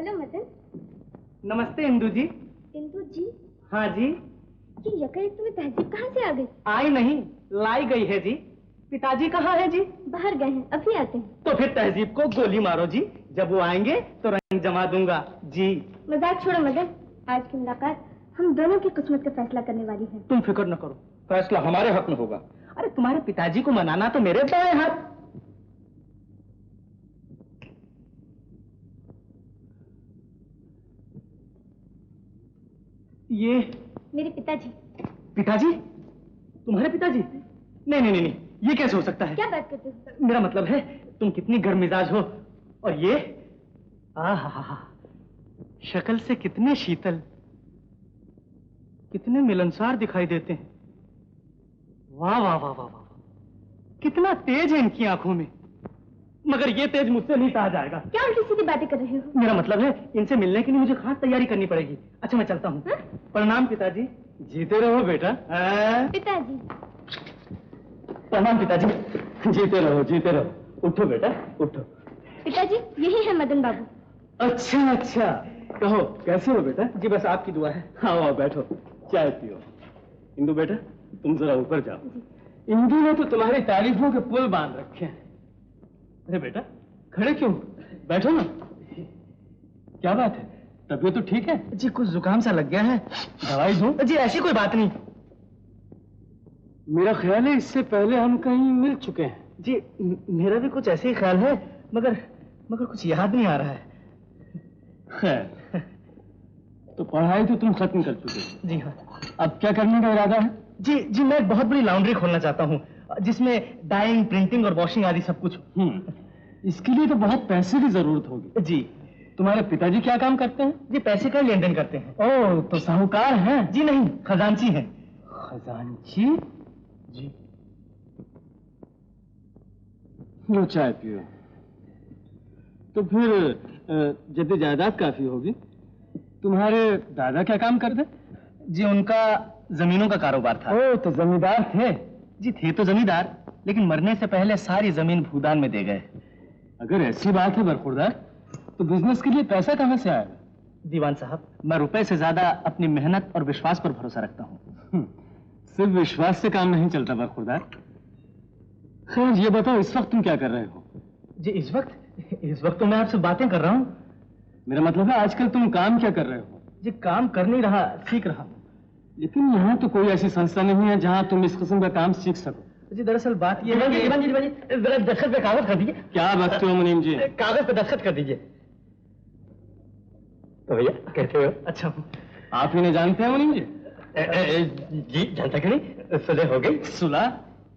Hello Madan. नमस्ते इंदु जी। इंदु जी? हाँ जी। ये यकाएक तुम्हें तहजीब कहाँ से आ गई? आई नहीं, लाई गई है जी। पिताजी कहाँ है जी? बाहर गए हैं, अभी आते हैं। तो फिर तहजीब को गोली मारो जी, जब वो आएंगे तो रंग जमा दूंगा जी। मजाक छोड़ो मदन, आज की मुलाकात हम दोनों की किस्मत का फैसला करने वाली है। तुम फिक्र न करो, फैसला हमारे हक में होगा। अरे तुम्हारे पिताजी को मनाना तो मेरे बाएं हाथ। ये मेरे पिताजी। पिताजी? तुम्हारे पिताजी? नहीं नहीं नहीं, ये कैसे हो सकता है? क्या बात करते हो? मेरा मतलब है तुम कितनी गर्म मिजाज हो, और ये आहा, शक्ल से कितने शीतल, कितने मिलनसार दिखाई देते हैं। वाह वाह वाह वाह वाह, कितना तेज है इनकी आंखों में, मगर ये तेज मुझसे नहीं सहा जाएगा। क्या उल्टी सीधी बातें कर रहे हो? मेरा मतलब है इनसे मिलने के लिए मुझे खास तैयारी करनी पड़ेगी। अच्छा मैं चलता हूँ। प्रणाम पिताजी। जीते रहो बेटा। पिताजी। प्रणाम पिताजी। जीते रहो जीते रहो। उठो बेटा उठो। पिताजी यही है मदन बाबू। अच्छा अच्छा, कहो कैसे हो बेटा? जी बस आपकी दुआ है। हाँ बैठो, चाय पियो। इंदु बेटा तुम जरा ऊपर जाओ। इंदु ने तो तुम्हारी तारीफों के पुल बांध रखे हैं। अरे बेटा खड़े क्यों, बैठो ना। क्या बात है, तबीयत तो ठीक है? जी कुछ जुकाम सा लग गया है, दवाई दूं? जी ऐसी कोई बात नहीं। मेरा ख्याल है इससे पहले हम कहीं मिल चुके हैं। जी मेरा भी कुछ ऐसे ही ख्याल है, मगर कुछ याद नहीं आ रहा है। खैर, तो पढ़ाई तो तुम खत्म कर चुके? जी हाँ। अब क्या करने का इरादा है? जी मैं एक बहुत बड़ी लॉन्ड्री खोलना चाहता हूँ, जिसमें डाइंग, प्रिंटिंग और वॉशिंग आदि सब कुछ। इसके लिए तो बहुत पैसे की जरूरत होगी। जी। तुम्हारे पिताजी क्या काम करते हैं? जी पैसे का लेन देन करते हैं। ओह, तो साहूकार हैं? जी नहीं, खजांची हैं। खजांची? जी। लो चाय पियो। तो फिर जब जायदाद काफी होगी। तुम्हारे दादा क्या काम करते? जी उनका जमीनों का कारोबार था। ओह, तो जमींदार थे? जी थे तो जमींदार, लेकिन मरने से पहले सारी जमीन भूदान में दे गए। अगर ऐसी बात है बरखुरदार, तो बिजनेस के लिए पैसा कहाँ से आएगा? दीवान साहब, मैं रुपए से ज्यादा अपनी मेहनत और विश्वास पर भरोसा रखता हूँ। सिर्फ विश्वास से काम नहीं चलता बरखुरदार। खैर ये बताओ इस वक्त तुम क्या कर रहे हो? जी इस वक्त तो मैं आपसे बातें कर रहा हूँ। मेरा मतलब है आजकल तुम काम क्या कर रहे हो? जी काम कर नहीं रहा, सीख रहा हूँ। लेकिन यहाँ तो कोई ऐसी संस्था नहीं है जहाँ तुम इस किस्म का काम सीख सको। जी दरअसल बात ये है कि जरा दस्तखत पे कागज कर दीजिए। क्या बकते हो मुनीम जी? कागज पे दस्तखत कर दीजिए। तो भैया कैसे हो? अच्छा आप ही नहीं जानते हैं मुनीम जी? जी जानता क्यों नहीं, सुलह हो गई। सुलह?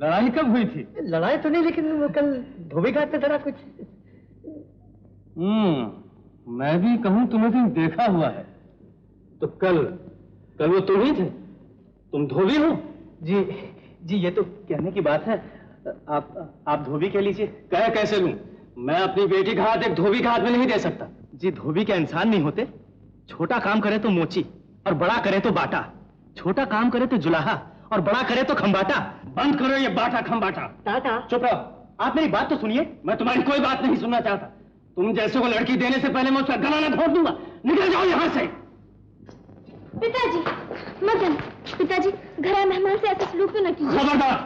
लड़ाई कब हुई थी? लड़ाई तो नहीं, लेकिन वो कल धोबी घाट पे जरा कुछ। मैं भी कहूँ तुम्हें कहीं देखा हुआ है। तो कल वो तुम ही थे? तुम धोबी हो? जी ये तो कहने की बात है। आप धोबी कह लीजिए। कह कैसे लूं? मैं अपनी बेटी का हाथ एक धोबी के हाथ में नहीं दे सकता। जी धोबी क्या इंसान नहीं होते? छोटा काम करे तो मोची और बड़ा करे तो बाटा, छोटा काम करे तो जुलाहा और बड़ा करे तो खंबाटा। बंद करो ये बाटा खंबाटा। टाटा। चुप रहो, आप मेरी बात तो सुनिए। मैं तुम्हारी कोई बात नहीं सुनना चाहता। तुम जैसे को लड़की देने से पहले मैं उसका गला न घोट दूंगा। निकल जाओ यहाँ से। पिताजी, मदन, पिताजी घर आए मेहमान से ऐसा सलूक तो न कीजिए। खबरदार,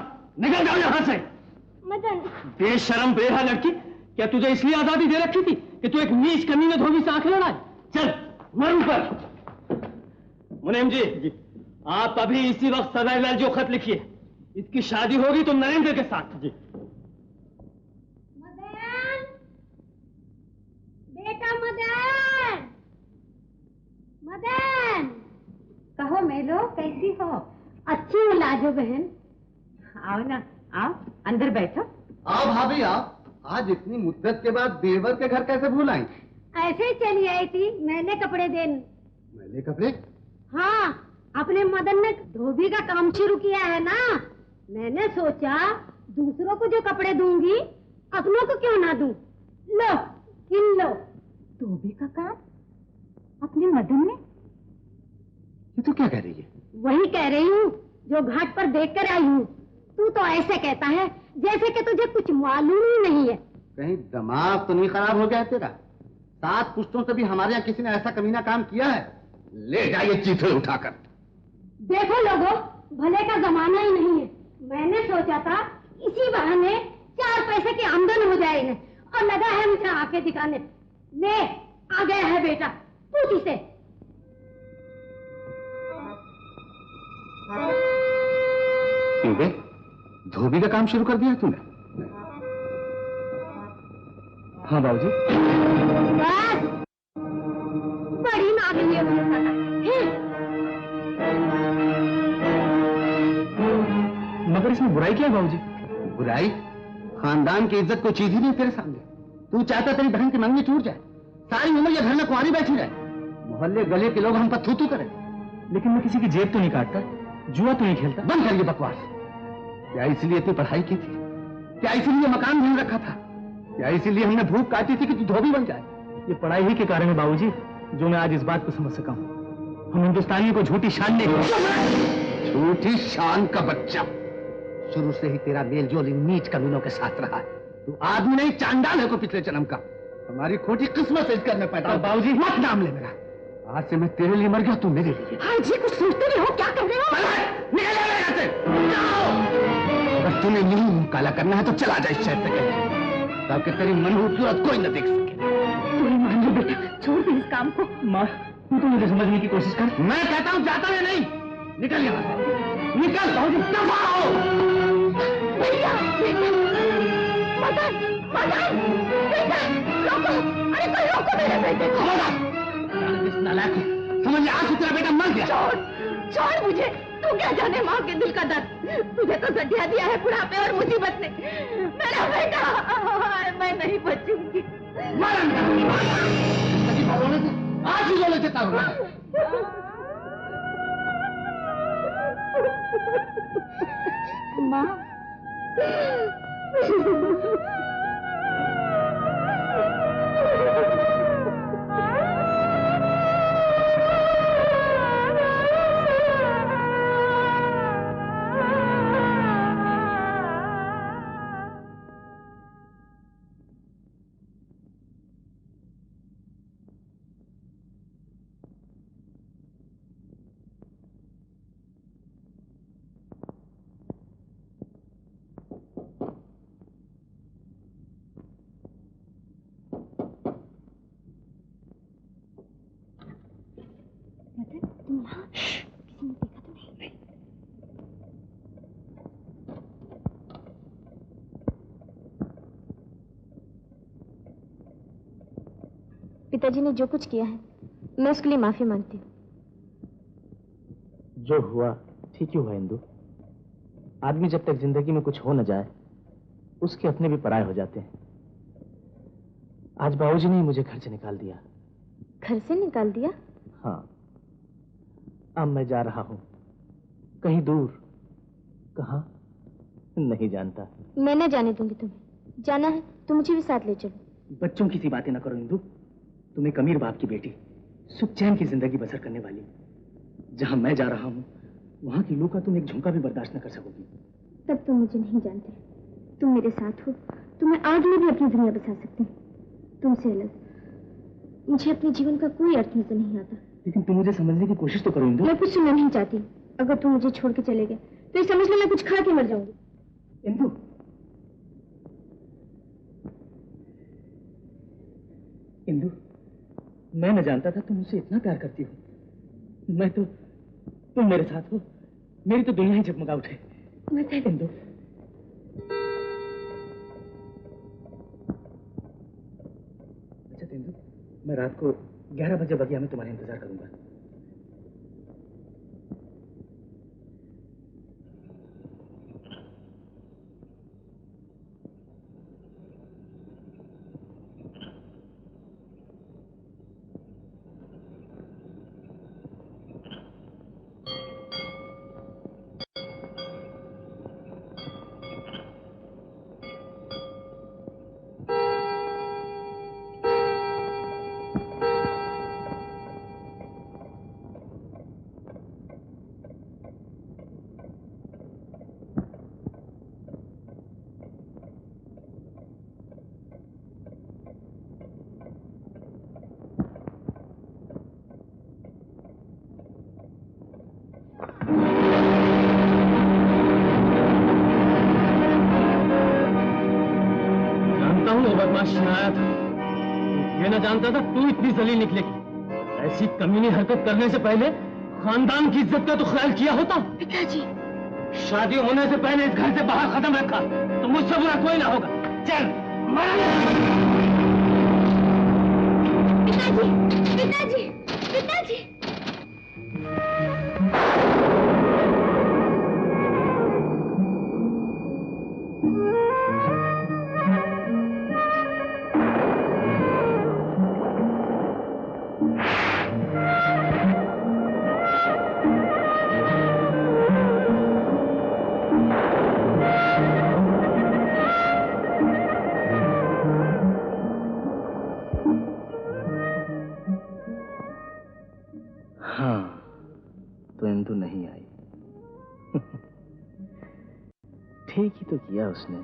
निकल जाओ यहाँ से। मदन। बेशरम बेरहा लड़की, क्या तुझे इसलिए आजादी दे रखी थी कि तू एक नीच कमीने धोबी से आंखें लड़ाए? चल मर ऊपर। मुनीम जी, आप अभी इसी वक्त सदाईलाल जो खत लिखिए, इसकी शादी होगी तो नरेंद्र के साथ। जी। मदन, बेटा मदन, मदन। कहो मेलो, कैसी हो? अच्छी हूँ लाजो बहन। आओ ना, आओ अंदर बैठो। आओ भाभी आओ। आज इतनी मुद्दत के बाद देवर के घर कैसे भूल आई? ऐसे ही चली आई थी मैंने कपड़े देने। मैले कपड़े? हाँ, अपने मदन ने धोबी का काम शुरू किया है ना, मैंने सोचा दूसरों को जो कपड़े दूंगी अपनों को क्यों ना दूं। लो इन लो। धोबी का काम अपने मदन ने? ये तो क्या कह रही है? वही कह रही हूँ जो घाट पर देख कर आई हूँ। तू तो ऐसे कहता है जैसे कि तुझे कुछ मालूम ही नहीं है। कहीं दिमाग तो नहीं खराब हो गया तेरा? 7 पुश्तों से भी हमारे यहाँ किसी ने ऐसा कमीना काम किया है? ले जाइए चीथड़े उठाकर। देखो लोगों, भले का जमाना ही नहीं है। मैंने सोचा था इसी बहाने 4 पैसे की आमदन हो जाएगी और लगा है मुझे आंखें दिखाने। ले आ गया है बेटा, पूछ इसे। क्यों बे, धोबी का काम शुरू कर दिया तूने? हाँ बाबूजी। बस बड़ी नागिन है। मगर इसमें बुराई क्या है बाबूजी? बुराई? खानदान की इज्जत कोई चीज ही नहीं तेरे सामने। तू चाहता तेरी बहन की मंगनी टूट जाए, सारी उम्र ये घर में कुंवारी बैठी रहे, मोहल्ले गले के लोग हम पर थू थू करें। लेकिन मैं किसी की जेब तो नहीं काटता, जुआ तो नहीं खेलता। बंद करिए बकवास। क्या इसलिए इतनी पढ़ाई की थी? क्या इसलिए मकान ढूंढ रखा था? क्या इसीलिए हमने भूख काटी थी कि तू धोबी बन जाए? ये पढ़ाई ही के कारण है बाबूजी, जो मैं आज इस बात को समझ सका हूँ। हम हिंदुस्तानियों को झूठी शान ने। झूठी शान का बच्चा। शुरू से ही तेरा मेलजोल इन नीच कमीनों के साथ रहा है। तू आदमी नहीं, चांडाल है को पिछले जन्म का। हमारी खोटी किस्मत से इस घर में पैदा हुआ। बाबूजी मत नाम ले मेरा। आज से मैं तेरे लिए मर गया, तू मेरे लिए। हाँ जी, कुछ सोचते नहीं हो? क्या कर रहे हो? निकल जाओ यहाँ से। अगर तुम्हें नहीं मुंह काला करना है तो चला जा इस शहर से कहीं, ताकि तेरी मनहूस सूरत कोई न देख सके। तू ही मान लो बेटा, छोड़ दे इस काम को। माँ, तू तो मुझे समझने की कोशिश कर। मैं कहता हूँ जाता है नहीं। निकल यहाँ से, निकल। दफा हो। भैया, मदन, मदन, बेटा, रोको। अरे कोई रोको मेरे बेटे को। नालायक हो, समझ ले आज तेरा बेटा मर गया। छोड़ मुझे। तू क्या जाने माँ के दिल का दर्द। तुझे तो सटिया दिया है बुढ़ापे और मुसीबत ने। मेरा बेटा, मैं नहीं बचूंगी। आज ही रोने देता हूँ। माँ, पिताजी ने जो कुछ किया है, मैं उसके लिए माफी मांगती हूँ। जो हुआ ठीक ही हुआ इंदु। आदमी जब तक जिंदगी में कुछ हो न जाए, उसके अपने भी पराये हो जाते हैं। आज बाबूजी ने मुझे घर से निकाल दिया। घर से निकाल दिया? हाँ, अब मैं जा रहा हूँ कहीं दूर। कहाँ नहीं जानता। मैं न जाने दूंगी तुम्हें। जाना है तो मुझे भी साथ ले चलो। बच्चों की सी बातें ना करो इंदु। तुम एक अमीर बाप की बेटी, सुख चैन की जिंदगी बसर करने वाली। जहां मैं जा रहा हूं, वहां की लू का तुम एक झुमका भी बर्दाश्त न कर सकोगी। तब तुम मुझे नहीं जानते। तुम मेरे साथ हो तो मैं आग में भी अपनी दुनिया बसा सकती हूँ। तुमसे अलग मुझे अपने जीवन का कोई अर्थ नजर नहीं आता। लेकिन तुम मुझे समझने की कोशिश तो करो इंदु। मैं कुछ सुनना नहीं चाहती। अगर तुम मुझे छोड़ के चले गए तो ये समझ लो मैं कुछ खा के मर जाऊंगी। इंदु, इंदु, मैं न जानता था तुम मुझसे इतना प्यार करती हो। मैं तो, तुम मेरे साथ हो, मेरी तो दुनिया ही जगमगा उठे। इंदु, अच्छा इंदु, मैं रात को 11 बजे बगिया में तुम्हारा इंतजार करूंगा। वो बदमाश आया था। ये न जानता था तू इतनी जलील निकलेगी। ऐसी कमीनी हरकत करने से पहले खानदान की इज्जत का तो ख्याल किया होता। पिताजी, शादी होने से पहले इस घर से बाहर कदम रखा तो मुझसे बुरा कोई ना होगा। चल पिताजी, पिताजी, पिताजी। तो नहीं आई। ठीक ही तो किया उसने।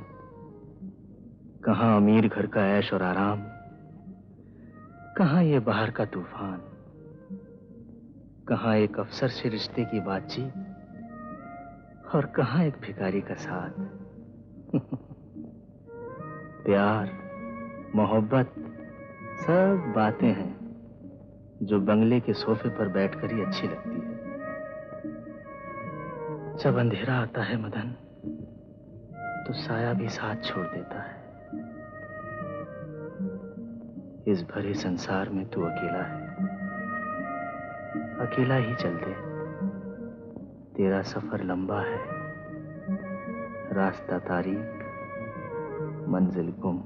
कहां अमीर घर का ऐश और आराम, कहां ये बाहर का तूफान, कहां एक अफसर से रिश्ते की बातचीत और कहां एक भिखारी का साथ। प्यार, मोहब्बत सब बातें हैं जो बंगले के सोफे पर बैठकर ही अच्छी लगती है। जब अंधेरा आता है मदन, तो साया भी साथ छोड़ देता है। इस भरे संसार में तू अकेला है, अकेला ही चल दे। तेरा सफर लंबा है, रास्ता तारीक, मंजिल गुम।